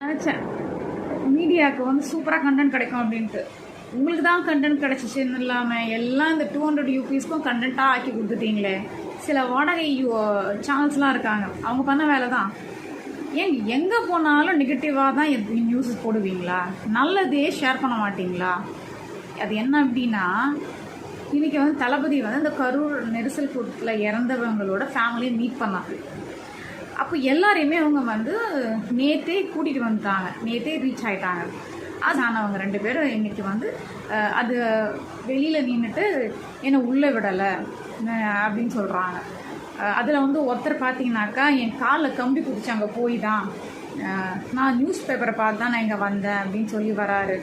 நினச்சேன் மீடியாவுக்கு வந்து சூப்பராக கண்டென்ட் கிடைக்கும் அப்படின்ட்டு. உங்களுக்கு தான் கண்டென்ட் கிடச்சிச்சின்னு இல்லாமல் எல்லாம் இந்த 200 யூபிஸ்க்கும் கண்டென்ட்டாக ஆக்கி கொடுத்துட்டீங்களே. சில வாடகை சேனல்ஸ்லாம் இருக்காங்க, அவங்க பண்ண வேலை தான். ஏன் எங்கே போனாலும் நெகட்டிவாக தான் நியூஸ் போடுவீங்களா? நல்லதே ஷேர் பண்ண மாட்டிங்களா? அது என்ன அப்படின்னா, இன்றைக்கி வந்து தளபதி வந்து இந்த கரூர் நெரிசல் கூட்டத்தில் இறந்தவங்களோட ஃபேமிலியை மீட் பண்ணாங்க. அப்போ எல்லாரையுமே அவங்க வந்து நேற்றே கூட்டிகிட்டு வந்துட்டாங்க, நேற்றே ரீச் ஆகிட்டாங்க. ஆனவங்க 2 பேரும் இன்றைக்கி வந்து அது வெளியில் நின்றுட்டு என்னை உள்ளே விடலை அப்படின்னு சொல்கிறாங்க. அதில் வந்து ஒருத்தர் பார்த்தீங்கன்னாக்கா, என் காலில் கம்பி குடிச்சு அங்கே போய் தான் நான் நியூஸ் பேப்பரை பார்த்து தான் நான் இங்கே வந்தேன் அப்படின்னு சொல்லி வராரு.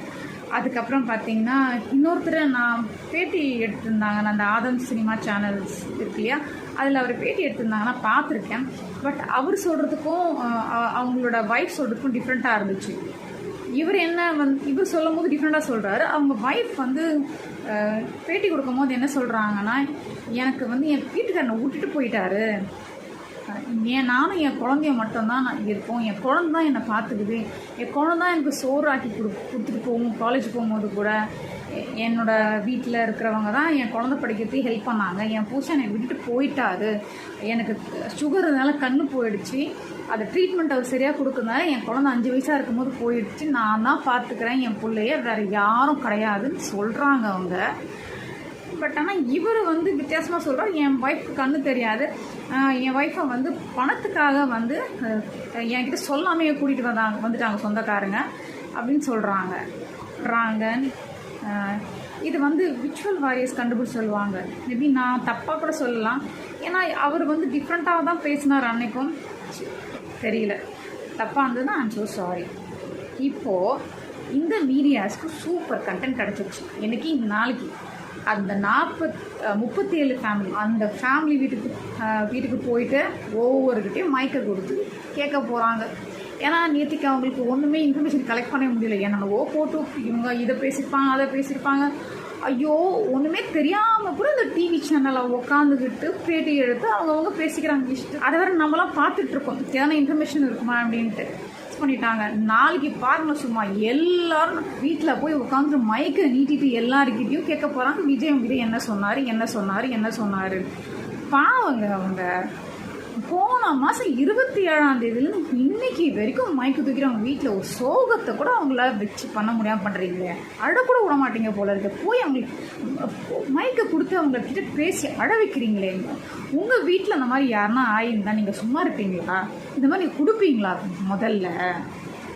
அதுக்கப்புறம் பார்த்தீங்கன்னா இன்னொருத்தர் நான் பேட்டி எடுத்திருந்தாங்க, நான் அந்த ஆதம் சினிமா சேனல்ஸ் இருக்கு இல்லையா, அதில் அவர் பேட்டி எடுத்திருந்தாங்க, நான் பார்த்துருக்கேன். பட் அவர் சொல்கிறதுக்கும் அவங்களோட ஒய்ஃப் சொல்கிறதுக்கும் டிஃப்ரெண்ட்டாக இருந்துச்சு. இவர் என்ன வந்து இவர் சொல்லும் போது டிஃப்ரெண்ட்டாக சொல்கிறாரு. அவங்க ஒய்ஃப் வந்து பேட்டி கொடுக்கும் போது என்ன சொல்கிறாங்கன்னா, எனக்கு வந்து என் வீட்டுக்காரனை விட்டுட்டு போயிட்டாரு, நானும் என் குழந்தைய மட்டும்தான் நான் இருப்போம், என் குழந்தை தான் என்னை பார்த்துக்குது, என் குழந்தை தான் எனக்கு சோறு ஆக்கி கொடுத்துட்டு போகும். காலேஜ் போகும்போது கூட என்னோடய வீட்டில் இருக்கிறவங்க தான் என் குழந்தை படிக்கிறதுக்கு ஹெல்ப் பண்ணாங்க. என் புருஷன் என்னை விட்டுட்டு போயிட்டாரு, எனக்கு சுகர்னால கண்ணு போயிடுச்சு, அதை ட்ரீட்மெண்ட் அவர் சரியாக கொடுக்குறதுனால என் குழந்தை 5 வயசாக இருக்கும்போது போயிடுச்சு, நான் தான் பார்த்துக்கிறேன் என் பிள்ளைய, வேறு யாரும் கிடையாதுன்னு சொல்கிறாங்க அவங்க. பட் ஆனால் இவர் வந்து வித்தியாசமாக சொல்கிறார். என் ஒய்ஃப்க்கு கண்ணு தெரியாது, என் ஒய்ஃபை வந்து பணத்துக்காக வந்து என்கிட்ட சொல்லாமே கூட்டிகிட்டு வந்துட்டாங்க சொந்தக்காரங்க அப்படின்னு சொல்கிறாங்க. இது வந்து விர்ச்சுவல் வாரியர்ஸ் கண்டுபிடிச்சி சொல்லுவாங்க. மேபி நான் தப்பாக கூட சொல்லலாம், ஏன்னா அவர் வந்து டிஃப்ரெண்ட்டாக தான் பேசினார் அன்னைக்கும். தெரியல, தப்பாக இருந்ததுன்னா ஐம் ஸோ சாரி. இப்போது இந்த மீடியாஸ்க்கு சூப்பர் கண்டென்ட் கிடச்சிருச்சு. இன்றைக்கி நாளைக்கு அந்த 37 ஃபேமிலி, அந்த ஃபேமிலி வீட்டுக்கு போயிட்டு ஒவ்வொருக்கிட்டையும் மைக்கை கொடுத்து கேட்க போகிறாங்க. ஏன்னா நேற்றுக்கு அவங்களுக்கு ஒன்றுமே இன்ஃபர்மேஷன் கலெக்ட் பண்ண முடியல. என்னென்னவோ போட்டு இவங்க இதை பேசியிருப்பாங்க, அதை பேசியிருப்பாங்க. ஐயோ, ஒன்றுமே தெரியாமல் கூட இந்த டிவி சேனலில் உட்காந்துக்கிட்டு பேட்டி எடுத்து அவங்கவுங்க பேசிக்கிறாங்க இஷ்டம். அதை வேறு நம்மளாம் பார்த்துட்ருக்கோம், தேவையான இன்ஃபர்மேஷன் இருக்குமா அப்படின்ட்டு பண்ணிட்டாங்க. நாளைக்கு பாருங்க, சும்மா எல்லாரும் வீட்டில் போய் உட்காந்து மைக்கை நீட்டிட்டு எல்லாருக்கிட்டையும் கேட்க போகிறாங்க, விஜய் உங்ககிட்ட என்ன சொன்னார். பாவங்க, அவங்க போன மாதம் 27ஆம் தேதியிலேருந்து இன்னைக்கு வரைக்கும் மைக்கு தூக்கிட்டு அவங்க வீட்டில் ஒரு சோகத்தை கூட அவங்கள வச்சு பண்ண முடியாமல் பண்ணுறீங்களே. அழக்கூட விட மாட்டீங்க போல இருக்கு. போய் அவங்களுக்கு மைக்கை கொடுத்து அவங்கக்கிட்ட பேசி அழ வைக்கிறீங்களே. உங்கள் வீட்டில் அந்த மாதிரி யாருன்னா ஆயிருந்தா நீங்கள் சும்மா இருப்பீங்களா? இந்த மாதிரி கொடுப்பீங்களா முதல்ல?